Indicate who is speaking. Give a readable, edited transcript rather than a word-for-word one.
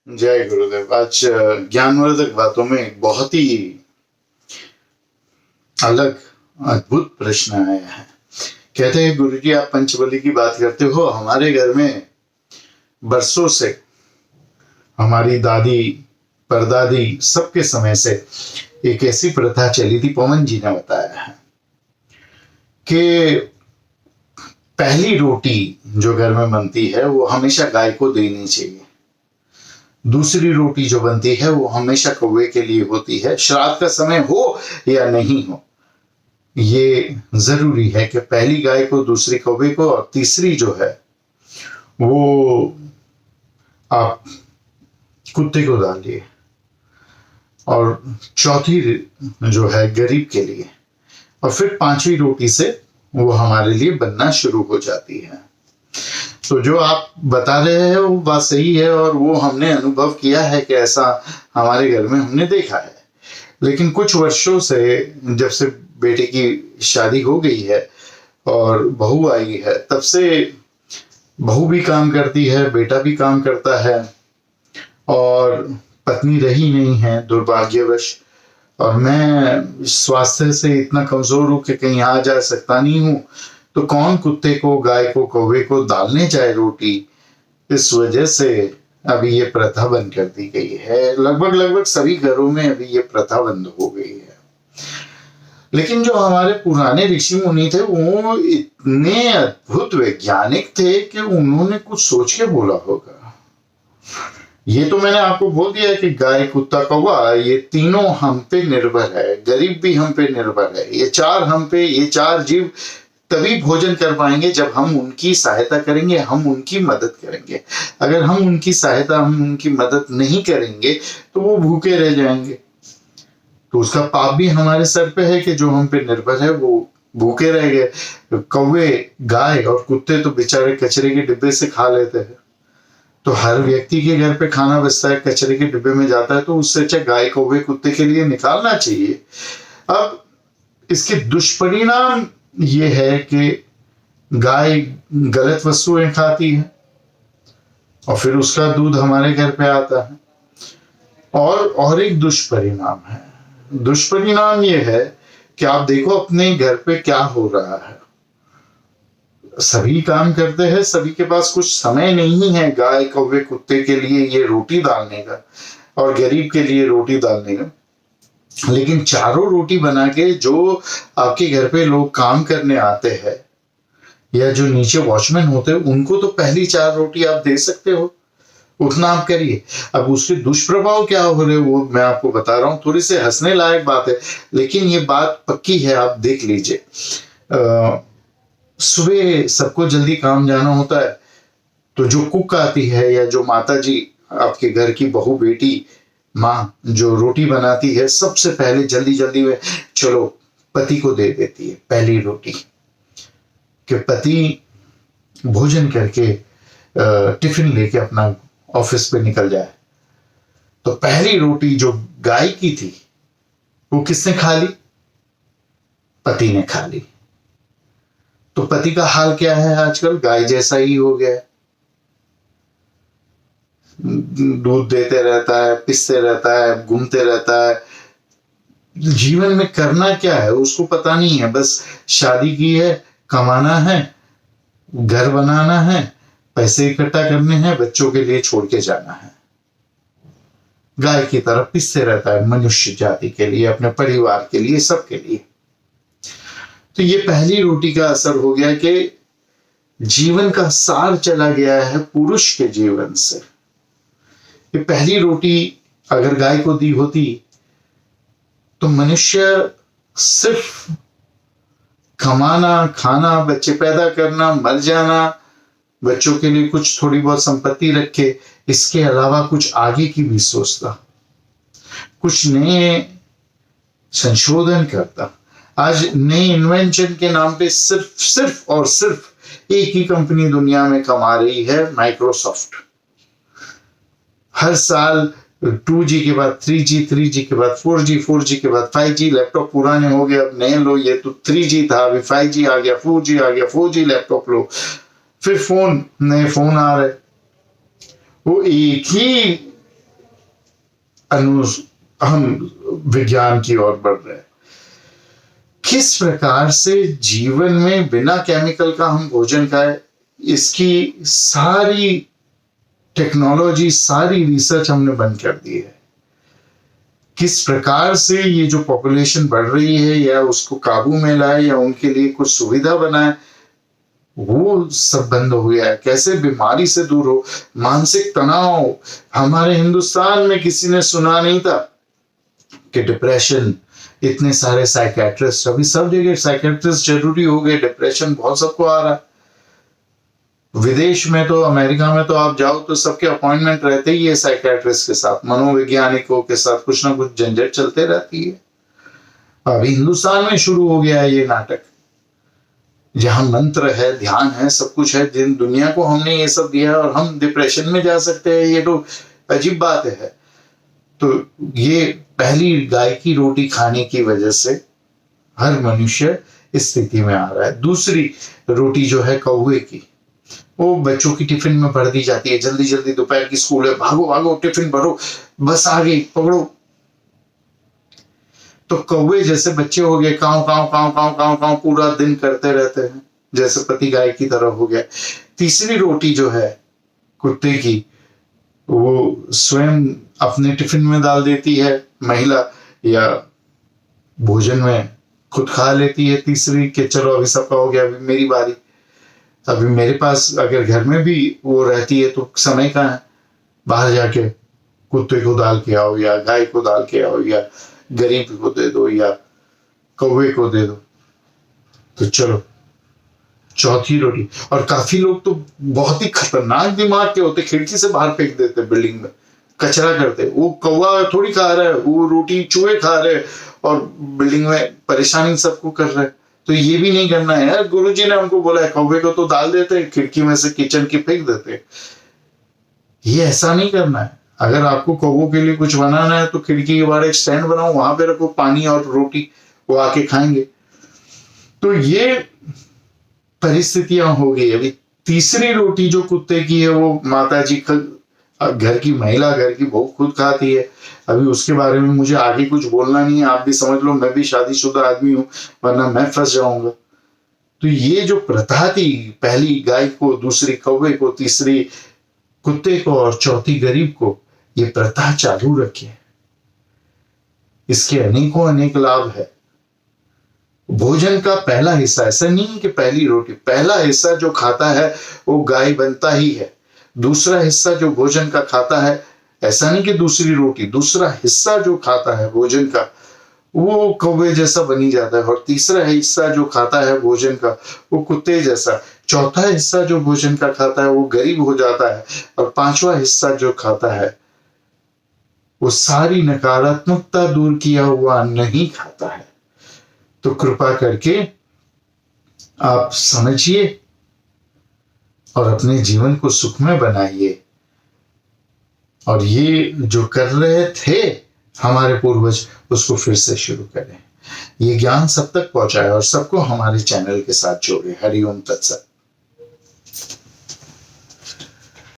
Speaker 1: जय गुरुदेव। आज ज्ञानवर्धक बातों में एक बहुत ही अलग अद्भुत प्रश्न आया है। कहते हैं गुरुजी आप पंचबली की बात करते हो, हमारे घर में बरसों से हमारी दादी परदादी सबके समय से एक ऐसी प्रथा चली थी, पवन जी ने बताया है कि पहली रोटी जो घर में बनती है वो हमेशा गाय को देनी चाहिए। दूसरी रोटी जो बनती है वो हमेशा कौवे के लिए होती है। श्राद्ध का समय हो या नहीं हो, ये जरूरी है कि पहली गाय को, दूसरी कौवे को और तीसरी जो है वो आप कुत्ते को डालिए और चौथी जो है गरीब के लिए, और फिर पांचवी रोटी से वो हमारे लिए बनना शुरू हो जाती है। तो जो आप बता रहे हैं वो बात सही है और वो हमने अनुभव किया है कि ऐसा हमारे घर में हमने देखा है। लेकिन कुछ वर्षों से जब से बेटे की शादी हो गई है और बहू आई है, तब से बहू भी काम करती है, बेटा भी काम करता है और पत्नी रही नहीं है दुर्भाग्यवश। और मैं स्वास्थ्य से इतना कमजोर हूं कि कहीं आ जा सकता नहीं हूं, तो कौन कुत्ते को, गाय को, कौवे को डालने जाए रोटी। इस वजह से अभी ये प्रथा बंद कर दी गई है। लगभग सभी घरों में अभी ये प्रथा बंद हो गई है। लेकिन जो हमारे पुराने ऋषि मुनि थे वो इतने अद्भुत वैज्ञानिक थे कि उन्होंने कुछ सोच के बोला होगा। ये तो मैंने आपको बोल दिया कि गाय, कुत्ता, कौवा ये तीनों हम पे निर्भर है, गरीब भी हम पे निर्भर है। ये चार जीव तभी भोजन कर पाएंगे जब हम उनकी सहायता करेंगे, हम उनकी मदद करेंगे। अगर हम उनकी सहायता, हम उनकी मदद नहीं करेंगे तो वो भूखे रह जाएंगे। तो उसका पाप भी हमारे सर पे है कि जो हम पे निर्भर है वो भूखे रह गए। कौवे, गाय और कुत्ते तो बेचारे कचरे के डिब्बे से खा लेते हैं। तो हर व्यक्ति के घर पे खाना बचता है, कचरे के डिब्बे में जाता है, तो उससे अच्छा गाय, कौवे, कुत्ते के लिए निकालना चाहिए। अब इसके दुष्परिणाम ये है कि गाय गलत वस्तुएं खाती है और फिर उसका दूध हमारे घर पे आता है। और एक दुष्परिणाम है। दुष्परिणाम ये है कि आप देखो अपने घर पे क्या हो रहा है। सभी काम करते हैं, सभी के पास कुछ समय नहीं है गाय, कौवे, कुत्ते के लिए ये रोटी डालने का और गरीब के लिए रोटी डालने का। लेकिन चारों रोटी बना के जो आपके घर पे लोग काम करने आते हैं या जो नीचे वॉचमैन होते हैं, उनको तो पहली 4 रोटी आप दे सकते हो, उतना आप करिए। अब उसके दुष्प्रभाव क्या हो रहे वो मैं आपको बता रहा हूं। थोड़ी सी हंसने लायक बात है लेकिन ये बात पक्की है, आप देख लीजिए। सुबह सबको जल्दी काम जाना होता है, तो जो कुक आती है या जो माता जी, आपके घर की बहू, बेटी, माँ जो रोटी बनाती है, सबसे पहले जल्दी जल्दी में चलो पति को दे देती है पहली रोटी, कि पति भोजन करके टिफिन लेके अपना ऑफिस पे निकल जाए। तो पहली रोटी जो गाय की थी वो किसने खा ली? पति ने खा ली। तो पति का हाल क्या है आजकल? गाय जैसा ही हो गया है। दूध देते रहता है, पिसते रहता है, घूमते रहता है। जीवन में करना क्या है उसको पता नहीं है। बस शादी की है, कमाना है, घर बनाना है, पैसे इकट्ठा करने हैं, बच्चों के लिए छोड़ के जाना है। गाय की तरह पिसते रहता है मनुष्य जाति के लिए, अपने परिवार के लिए, सबके लिए। तो ये पहली रोटी का असर हो गया कि जीवन का सार चला गया है पुरुष के जीवन से। ये पहली रोटी अगर गाय को दी होती तो मनुष्य सिर्फ कमाना, खाना, बच्चे पैदा करना, मर जाना, बच्चों के लिए कुछ थोड़ी बहुत संपत्ति रखे, इसके अलावा कुछ आगे की भी सोचता, कुछ नए संशोधन करता। आज नए इन्वेंशन के नाम पे सिर्फ और सिर्फ एक ही कंपनी दुनिया में कमा रही है, माइक्रोसॉफ्ट। हर साल 2G के बाद 3G, 3G के बाद 4G, 4G के बाद 5G। लैपटॉप पुराने हो गए, अब नए लो। ये तो 3G था, अभी 5G आ गया, 4G आ गया, 4G लैपटॉप लो, फिर फोन, नए फोन आ रहे। वो एक ही हम विज्ञान की ओर बढ़ रहे हैं। किस प्रकार से जीवन में बिना केमिकल का हम भोजन खाएं, इसकी सारी टेक्नोलॉजी, सारी रिसर्च हमने बंद कर दी है। किस प्रकार से ये जो पॉपुलेशन बढ़ रही है या उसको काबू में लाए या उनके लिए कुछ सुविधा बनाए, वो सब बंद हो गया है। कैसे बीमारी से दूर हो, मानसिक तनाव। हमारे हिंदुस्तान में किसी ने सुना नहीं था कि डिप्रेशन, इतने सारे साइकेट्रिस्ट, अभी सब जगह साइकेट्रिस्ट जरूरी हो गए। डिप्रेशन बहुत सबको आ रहा है। विदेश में तो, अमेरिका में तो आप जाओ तो सबके अपॉइंटमेंट रहते ही है साइकेट्रिस्ट के साथ, मनोवैज्ञानिकों के साथ कुछ ना कुछ झंझट चलते रहती है। अभी हिंदुस्तान में शुरू हो गया है ये नाटक, जहां मंत्र है, ध्यान है, सब कुछ है। जिन दुनिया को हमने ये सब दिया और हम डिप्रेशन में जा सकते हैं, ये तो अजीब बात है। तो ये पहली गाय की रोटी खाने की वजह से हर मनुष्य इस स्थिति में आ रहा है। दूसरी रोटी जो है कौवे की, वो बच्चों की टिफिन में भर दी जाती है। जल्दी जल्दी दोपहर की स्कूल है, भागो भागो टिफिन भरो, बस आ गई, पकड़ो। तो कौवे जैसे बच्चे हो गए, काव काव काव काव काव काव पूरा दिन करते रहते हैं, जैसे पति गाय की तरह हो गया। तीसरी रोटी जो है कुत्ते की, वो स्वयं अपने टिफिन में डाल देती है महिला, या भोजन में खुद खा लेती है। तीसरी कि चलो अभी सबका हो गया, अभी मेरी बारी। अभी मेरे पास अगर घर में भी वो रहती है तो समय कहाँ है, बाहर जाके कुत्ते को डाल के आओ या गाय को डाल के आओ या गरीब को दे दो या कौवे को दे दो। तो चलो चौथी रोटी। और काफी लोग तो बहुत ही खतरनाक दिमाग के होते, खिड़की से बाहर फेंक देते, बिल्डिंग में कचरा करते। वो कौवा थोड़ी खा रहा है, वो रोटी चूहे खा रहे और बिल्डिंग में परेशानी सबको कर रहे। तो ये भी नहीं करना है यार। गुरुजी ने हमको बोला है कौवे को तो डाल देते, खिड़की में से किचन की फेंक देते। ये ऐसा नहीं करना है। अगर आपको कौवों के लिए कुछ बनाना है तो खिड़की के बाहर एक स्टैंड बनाओ, वहां पे रखो पानी और रोटी, वो आके खाएंगे। तो ये परिस्थितियां हो गई। अभी तीसरी रोटी जो कुत्ते की है, वो माता जी घर की महिला, घर की बहू खुद खाती है। अभी उसके बारे में मुझे आगे कुछ बोलना नहीं है, आप भी समझ लो, मैं भी शादीशुदा आदमी हूं, वरना मैं फंस जाऊंगा। तो ये जो प्रथा थी, पहली गाय को, दूसरी कौवे को, तीसरी कुत्ते को और चौथी गरीब को, ये प्रथा चालू रखी है। इसके अनेकों अनेक लाभ है। भोजन का पहला हिस्सा, ऐसा नहीं कि पहली रोटी, पहला हिस्सा जो खाता है वो गाय बनता ही है। दूसरा हिस्सा जो भोजन का खाता है, ऐसा नहीं कि दूसरी रोटी, दूसरा हिस्सा जो खाता है भोजन का, वो कौवे जैसा बनी जाता है। और तीसरा हिस्सा जो खाता है भोजन का, वो कुत्ते जैसा। चौथा हिस्सा जो भोजन का खाता है वो गरीब हो जाता है। और पांचवा हिस्सा जो खाता है वो सारी नकारात्मकता दूर किया हुआ नहीं खाता है। तो कृपा करके आप समझिए और अपने जीवन को सुखमय बनाइए। और ये जो कर रहे थे हमारे पूर्वज, उसको फिर से शुरू करें। ये ज्ञान सब तक पहुंचाए और सबको हमारे चैनल के साथ जोड़े। हरि ओम तत्सत।